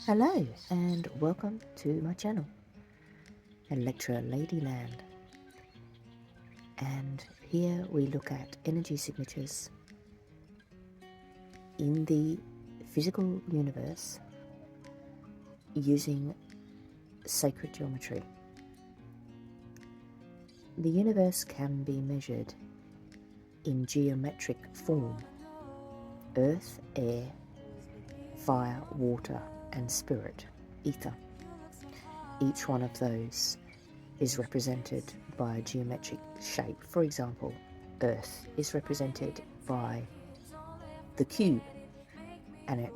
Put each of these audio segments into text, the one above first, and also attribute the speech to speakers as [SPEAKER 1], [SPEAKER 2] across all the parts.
[SPEAKER 1] Hello and welcome to my channel, Electra Ladyland. And here we look at energy signatures in the physical universe using sacred geometry. The universe can be measured in geometric form: earth, air, fire, water, and spirit, ether. Each one of those is represented by a geometric shape. For example, earth is represented by the cube, and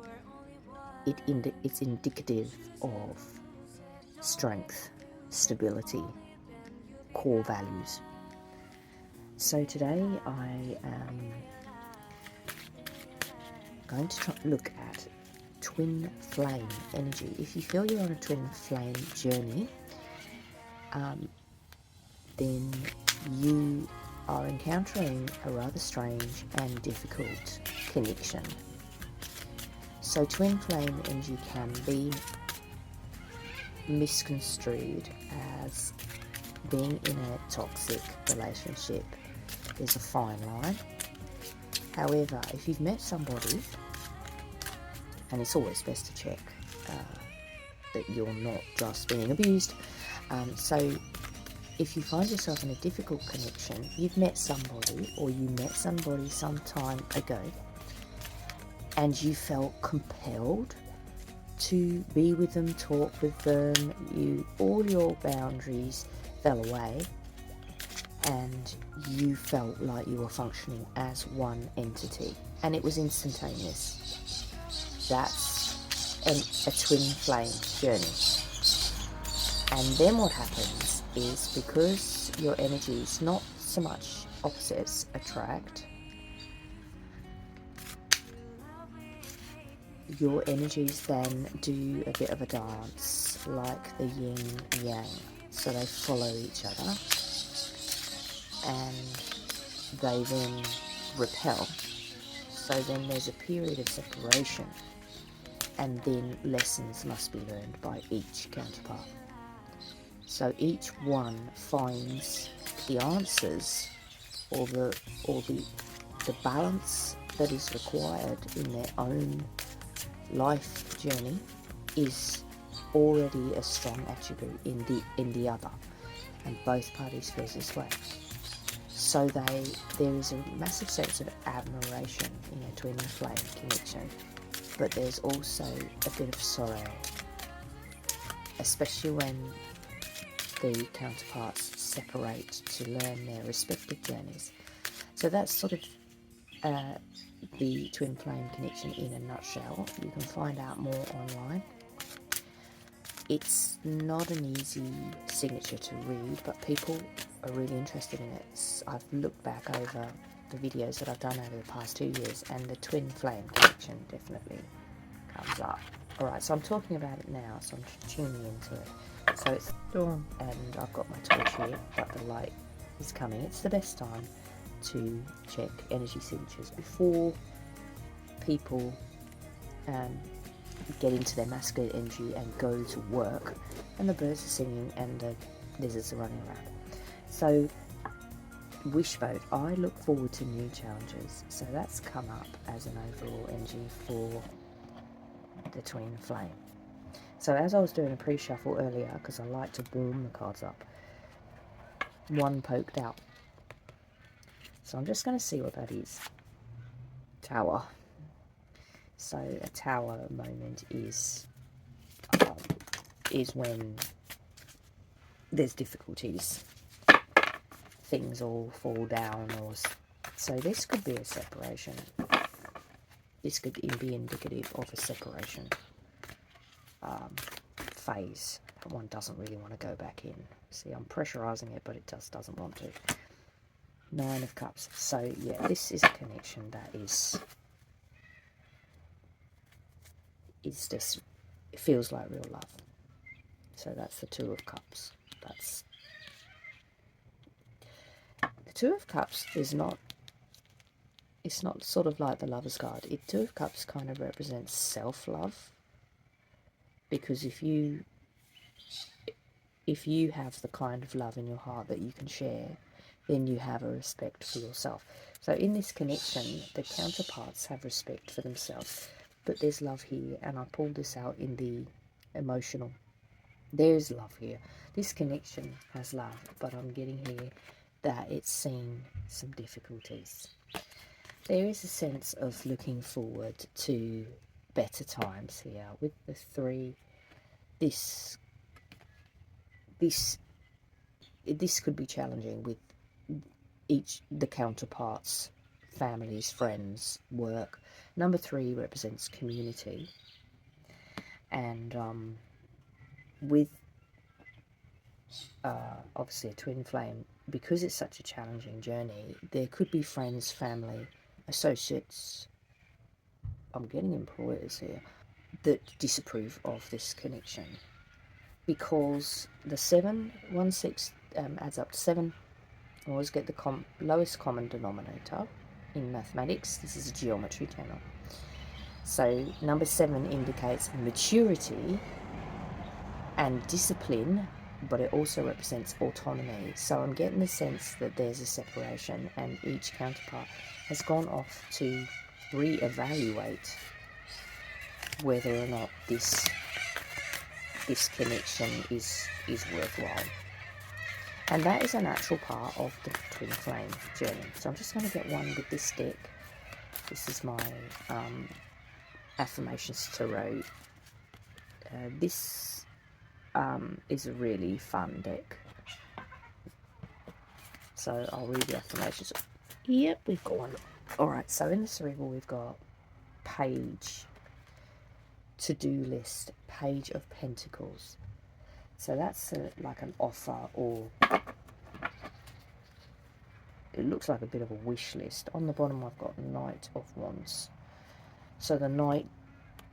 [SPEAKER 1] it's indicative of strength, stability, core values. So today I am going to look at twin flame energy. If you feel you're on a twin flame journey, then you are encountering a rather strange and difficult connection. So twin flame energy can be misconstrued as being in a toxic relationship. There's a fine line. However, if you've met somebody, and it's always best to check that you're not just being abused. So if you find yourself in a difficult connection, you've met somebody, or you met somebody some time ago, and you felt compelled to be with them, talk with them, all your boundaries fell away, and you felt like you were functioning as one entity, and it was instantaneous. That's a twin flame journey. And then what happens is, because your energies, not so much opposites attract, your energies then do a bit of a dance, like the yin yang. So they follow each other, and they then repel. So then there's a period of separation, and then lessons must be learned by each counterpart. So each one finds the answers, or the balance that is required in their own life journey is already a strong attribute in the other, and both parties feel this way. So there is a massive sense of admiration in a twin flame connection, but there's also a bit of sorrow, especially when the counterparts separate to learn their respective journeys. So that's sort of the twin flame connection in a nutshell. You can find out more online. It's not an easy signature to read, but people are really interested in it. I've looked back over the videos that I've done over the past 2 years, and the twin flame connection definitely comes up. Alright, so I'm talking about it now, so I'm tuning into it. So it's dawn, and I've got my torch here, but the light is coming. It's the best time to check energy signatures before people get into their masculine energy and go to work, and the birds are singing and the lizards are running around. So Wishboat, I look forward to new challenges. So that's come up as an overall energy for the twin flame. So as I was doing a pre-shuffle earlier, because I like to warm the cards up, one poked out. So I'm just going to see what that is. Tower. So a tower moment is when there's difficulties, things all fall down, or so this could be a separation. This could be indicative of a separation phase. One doesn't really want to go back in. See, I'm pressurizing it, but it just doesn't want to. 9 of Cups. So yeah, this is a connection that is just, it feels like real love. So that's the 2 of Cups. That's the 2 of Cups is not, it's not sort of like the Lover's card. 2 of Cups kind of represents self-love, because if you have the kind of love in your heart that you can share, then you have a respect for yourself. So in this connection, the counterparts have respect for themselves, but there's love here, and I pulled this out in the emotional. There's love here. This connection has love, but I'm getting here that it's seen some difficulties. There is a sense of looking forward to better times here. With the 3, this could be challenging with the counterparts, families, friends, work. Number 3 represents community, and with obviously a twin flame, because it's such a challenging journey, there could be friends, family, associates, I'm getting employers here, that disapprove of this connection, because the 7, 1, 6 adds up to 7. I always get the lowest common denominator in mathematics. This is a geometry channel. So number 7 indicates maturity and discipline, but it also represents autonomy. So I'm getting the sense that there's a separation, and each counterpart has gone off to re-evaluate whether or not this connection is worthwhile. And that is a natural part of the twin flame journey. So I'm just going to get one with this deck. This is my Affirmations Tarot. This is a really fun deck. So I'll read the affirmations. Yep, we've got one. Alright, so in the cerebral we've got page, to-do list, page of pentacles. So that's like an offer, or it looks like a bit of a wish list. On the bottom I've got Knight of Wands. So the Knight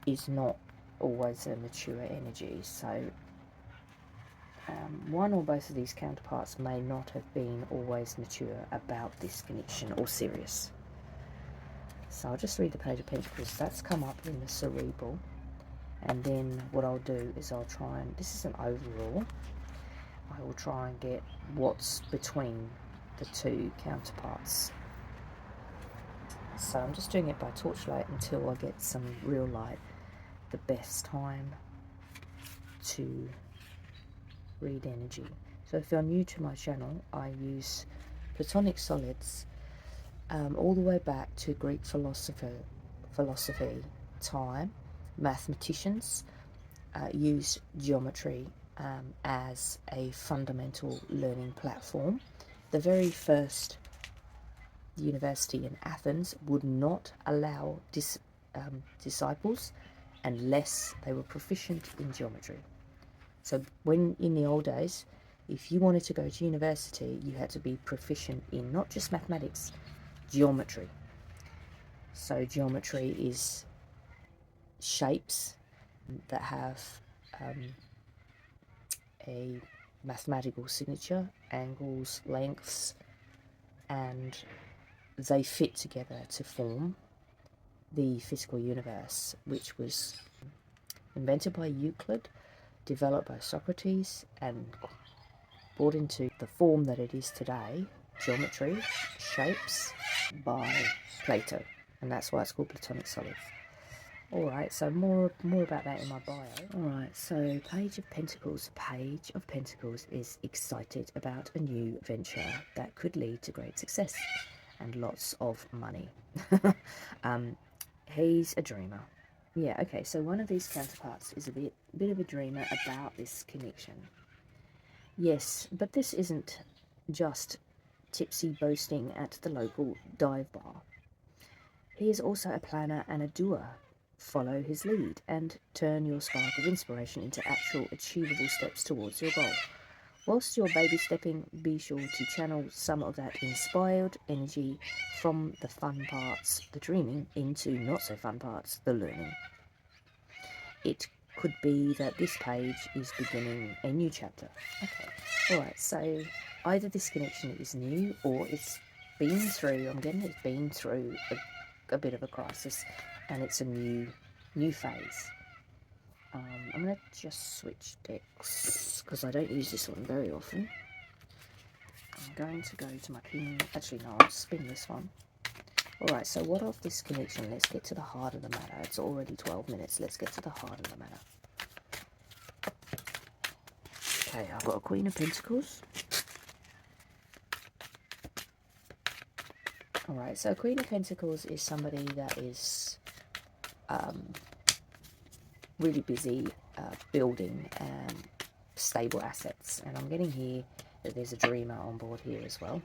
[SPEAKER 1] is not always a mature energy. So one or both of these counterparts may not have been always mature about this connection or serious. So I'll just read the Page of Pentacles. That's come up in the cerebral. And then what I'll do is I'll try and, this is an overall, I will try and get what's between the 2 counterparts. So I'm just doing it by torchlight until I get some real light. The best time to read energy. So if you're new to my channel, I use Platonic solids all the way back to Greek philosophy time. Mathematicians used geometry as a fundamental learning platform. The very first university in Athens would not allow disciples unless they were proficient in geometry. So when in the old days, if you wanted to go to university, you had to be proficient in not just mathematics, geometry. So geometry is shapes that have a mathematical signature, angles, lengths, and they fit together to form the physical universe, which was invented by Euclid, developed by Socrates, and brought into the form that it is today, geometry, shapes, by Plato. And that's why it's called Platonic solids. Alright, so more about that in my bio. Alright, so Page of Pentacles. Page of Pentacles is excited about a new venture that could lead to great success and lots of money. He's a dreamer. Yeah, okay, so one of these counterparts is a bit of a dreamer about this connection. Yes, but this isn't just tipsy boasting at the local dive bar. He is also a planner and a doer. Follow his lead and turn your spark of inspiration into actual achievable steps towards your goal. Whilst you're baby stepping, be sure to channel some of that inspired energy from the fun parts, the dreaming, into not so fun parts, the learning. It could be that this page is beginning a new chapter. Okay, alright, so either this connection is new or it's been through, I'm getting it's been through a bit of a crisis, and it's a new phase. I'm going to just switch decks because I don't use this one very often. I'm going to go to my king. Actually, no, I'll spin this one. Alright, so what of this connection? Let's get to the heart of the matter. It's already 12 minutes. Let's get to the heart of the matter. Okay, I've got a Queen of Pentacles. Alright, so Queen of Pentacles is somebody that is really busy building stable assets. And I'm getting here that there's a dreamer on board here as well.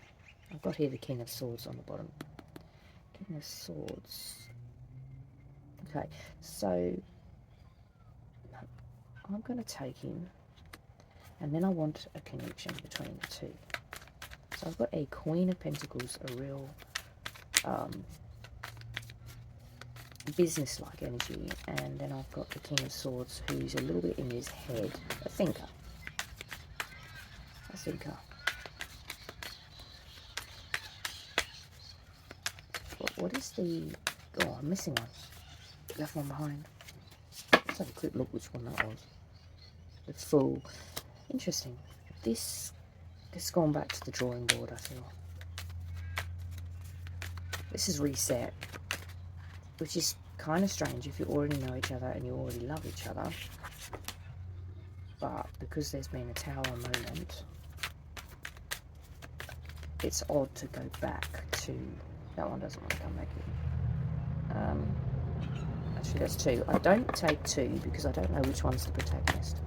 [SPEAKER 1] I've got here the King of Swords on the bottom. King of Swords. Okay, so I'm going to take him, and then I want a connection between the two. So I've got a Queen of Pentacles, a real business-like energy, and then I've got the King of Swords, who's a little bit in his head, a thinker. A thinker. What is the... Oh, I'm missing one. Left one behind. Let's have a quick look which one that was. The Fool. Interesting. This has gone back to the drawing board, I feel. This is reset, which is kind of strange if you already know each other and you already love each other. But because there's been a Tower moment, it's odd to go back to... That one doesn't want to come back in. Actually, that's two. I don't take two because I don't know which one's the protagonist.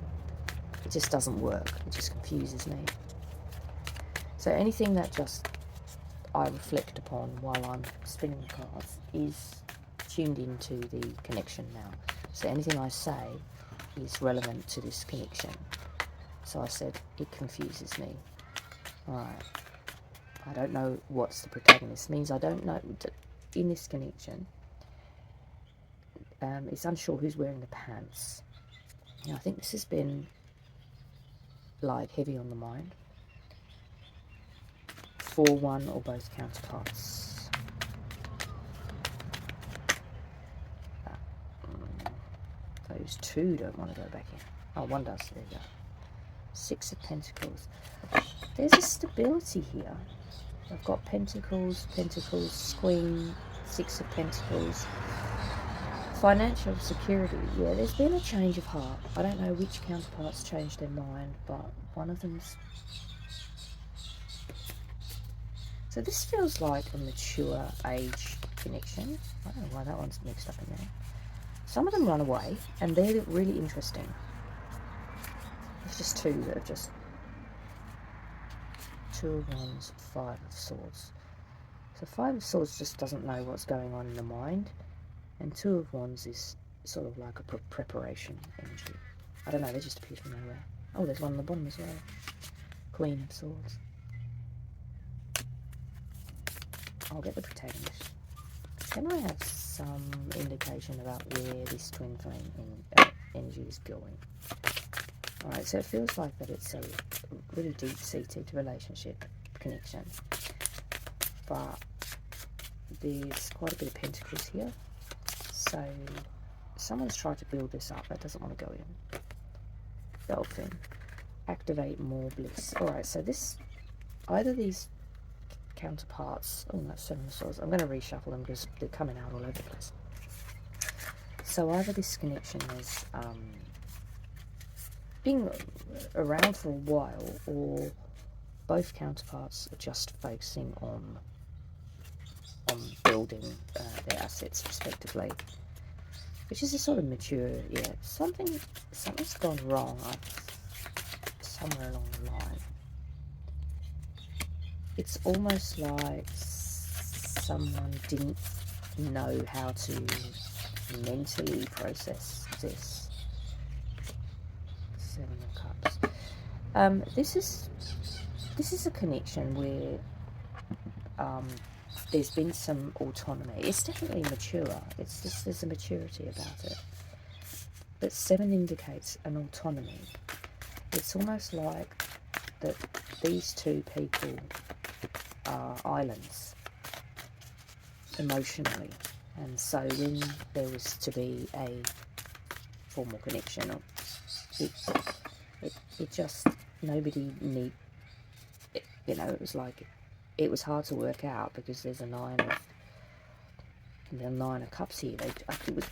[SPEAKER 1] It just doesn't work. It just confuses me. So anything that just I reflect upon while I'm spinning the cards is tuned into the connection now. So anything I say is relevant to this connection. So I said it confuses me. Alright. I don't know what's the protagonist. Means I don't know in this connection. It's unsure who's wearing the pants. I think this has been like heavy on the mind for one or both counterparts. Those two don't want to go back in. Oh, one does. There you go. Six of Pentacles. There's a stability here. I've got Pentacles, Pentacles, Queen, Six of Pentacles. Financial security. Yeah, there's been a change of heart. I don't know which counterparts changed their mind, but one of them's... So this feels like a mature age connection. I don't know why that one's mixed up in there. Some of them run away, and they're really interesting. There's just two that have just... Two of Wands, Five of Swords. So Five of Swords just doesn't know what's going on in the mind, and Two of Wands is sort of like a preparation energy. I don't know, they just appear from nowhere. Oh, there's one on the bottom as well. Queen of Swords. I'll get the protagonist. Can I have some indication about where this twin flame energy is going? Alright, so it feels like that it's a really deep-seated relationship connection. But there's quite a bit of pentacles here. So someone's tried to build this up. That doesn't want to go in. Dolphin. Activate more bliss. Alright, so this... Either these counterparts... Oh, no, Seven of Swords. I'm going to reshuffle them because they're coming out all over the place. So either this connection is... been around for a while, or both counterparts are just focusing on building their assets respectively, which is a sort of mature. Yeah, something's gone wrong somewhere along the line. It's almost like someone didn't know how to mentally process this. Seven of Cups. This is a connection where there's been some autonomy. It's definitely mature. It's just there's a maturity about it. But Seven indicates an autonomy. It's almost like that these two people are islands emotionally, and so when there was to be a formal connection, or Oops. It just, nobody need, you know, it was like, it was hard to work out because there's a nine of cups here.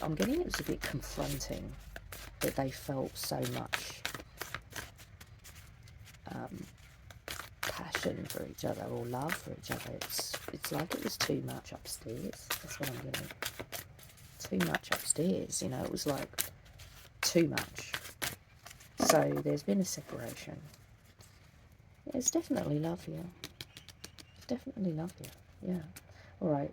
[SPEAKER 1] I'm getting it was a bit confronting that they felt so much passion for each other or love for each other. It's like it was too much upstairs. That's what I'm getting. Too much upstairs, you know, it was like too much. So there's been a separation. There's definitely love here. Definitely love here. Yeah. Alright,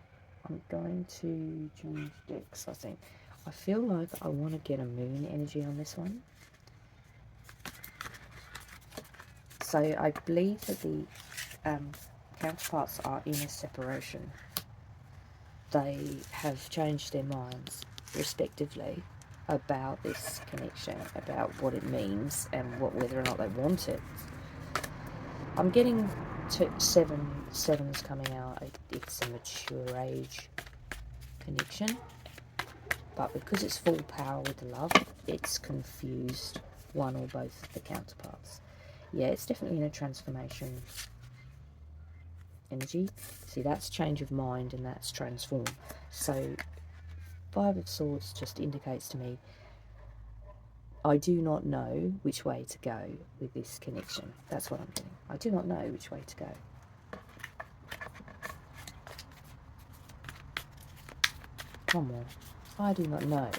[SPEAKER 1] I'm going to change decks, I think. I feel like I want to get a moon energy on this one. So I believe that the counterparts are in a separation. They have changed their minds, respectively, about this connection, about what it means and whether or not they want it. I'm getting to sevens coming out. It's a mature age connection, but because it's full power with the love, it's confused one or both of the counterparts. Yeah, it's definitely in a transformation energy. See, that's change of mind and that's transform. So Five of Swords just indicates to me, I do not know which way to go with this connection. That's what I'm getting. I do not know which way to go. One more. I do not know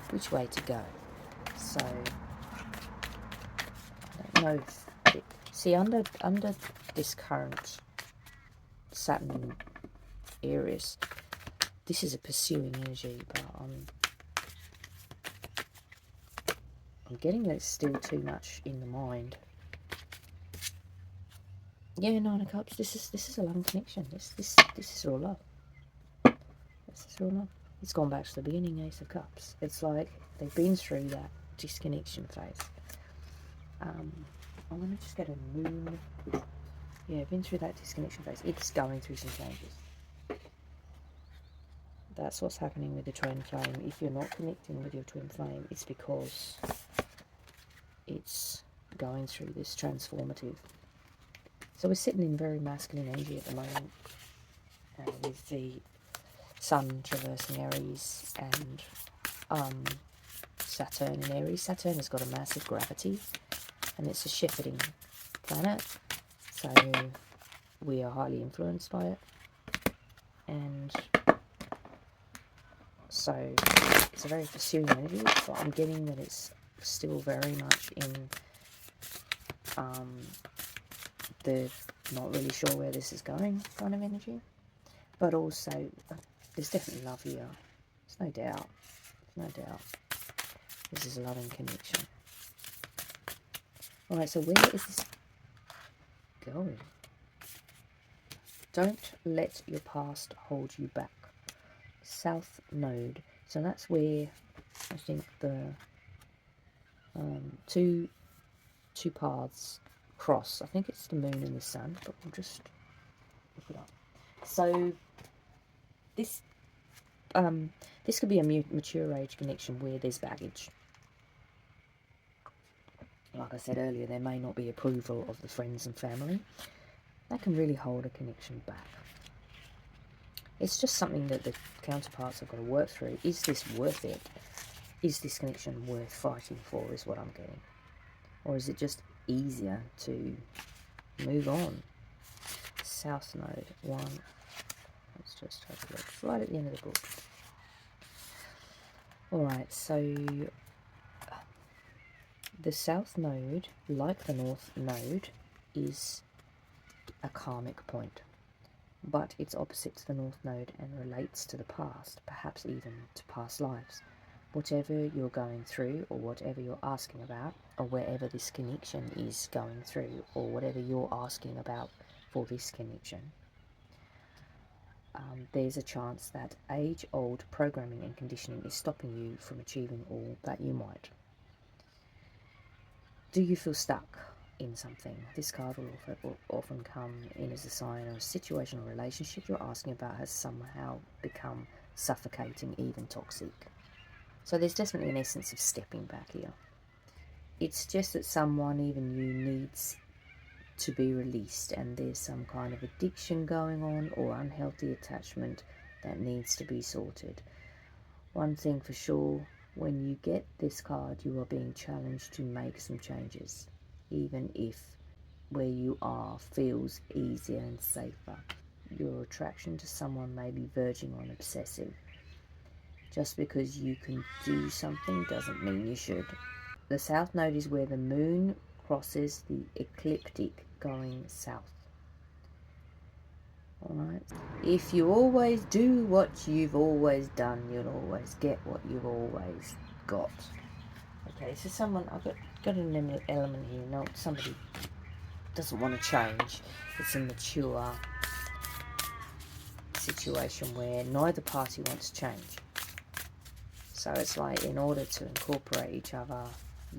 [SPEAKER 1] which way to go. So I don't know if it, see, under this current Saturn Aries, this is a pursuing energy, but I'm getting that it's still too much in the mind. Yeah, Nine of Cups. This is a loving connection. This is all love. This is all love. It's gone back to the beginning. Ace of Cups. It's like they've been through that disconnection phase. I'm gonna just get a moon. Yeah, been through that disconnection phase. It's going through some changes. That's what's happening with the twin flame. If you're not connecting with your twin flame, it's because it's going through this transformative. So we're sitting in very masculine energy at the moment, with the Sun traversing Aries and Saturn in Aries. Saturn has got a massive gravity, and it's a shepherding planet, so we are highly influenced by it. And so it's a very pursuing energy, but I'm getting that it's still very much in the not really sure where this is going kind of energy. But also, there's definitely love here. There's no doubt. There's no doubt. This is a loving connection. Alright, so where is this going? Don't let your past hold you back. South Node. So that's where I think the two paths cross. I think it's the moon and the sun, but we'll just look it up. So this could be a mature age connection where there's baggage. Like I said earlier, there may not be approval of the friends and family. That can really hold a connection back. It's just something that the counterparts have got to work through. Is this worth it? Is this connection worth fighting for, is what I'm getting. Or is it just easier to move on? South Node 1. Let's just have a look. It's right at the end of the book. Alright, so the South Node, like the North Node, is a karmic point. But it's opposite to the North Node and relates to the past, perhaps even to past lives. Whatever you're going through, or whatever you're asking about, or wherever this connection is going through, or whatever you're asking about for this connection, there's a chance that age-old programming and conditioning is stopping you from achieving all that you might. Do you feel stuck in something? This card will often come in as a sign of a situation or relationship you're asking about has somehow become suffocating, even toxic. So there's definitely an essence of stepping back here. it suggests that someone, even you, needs to be released, and there's some kind of addiction going on or unhealthy attachment that needs to be sorted. One thing for sure, when you get this card, you are being challenged to make some changes, even if where you are feels easier and safer. Your attraction to someone may be verging on obsessive. Just because you can do something doesn't mean you should. The South Node is where the moon crosses the ecliptic going south. Alright? If you always do what you've always done, you'll always get what you've always got. Okay, so someone, I've got an element here. No, somebody doesn't want to change. It's a mature situation where neither party wants change. So it's like, in order to incorporate each other,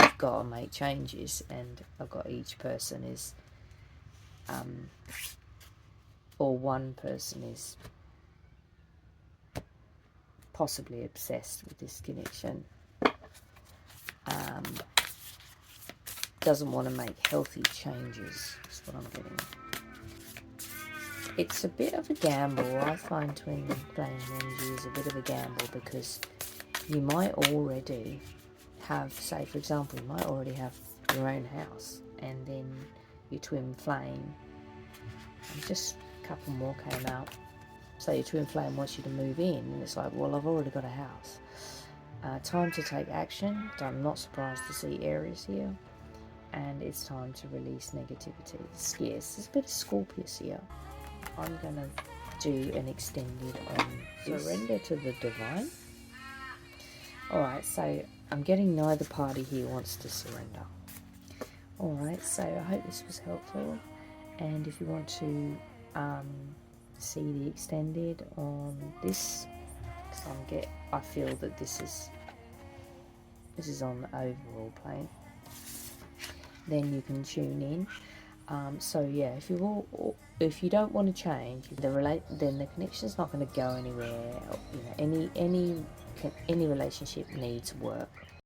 [SPEAKER 1] you've got to make changes, and I've got each person is, or one person is possibly obsessed with this connection, doesn't want to make healthy changes, is what I'm getting. It's a bit of a gamble. I find twin flame energy is a bit of a gamble, because you might already have, say for example, you might already have your own house, and then your twin flame, and just a couple more came out, say your twin flame wants you to move in, and it's like, well, I've already got a house. Time to take action. I'm not surprised to see Aries here, and it's time to release negativity. Yes, there's a bit of Scorpius here. I'm going to do an extended on surrender to the divine. Alright, so I'm getting neither party here wants to surrender. Alright, so I hope this was helpful, and if you want to see the extended on this, I feel that this is on the overall plane, then you can tune in. So yeah, if you don't want to change, then the connection's not going to go anywhere. You know, any relationship needs work.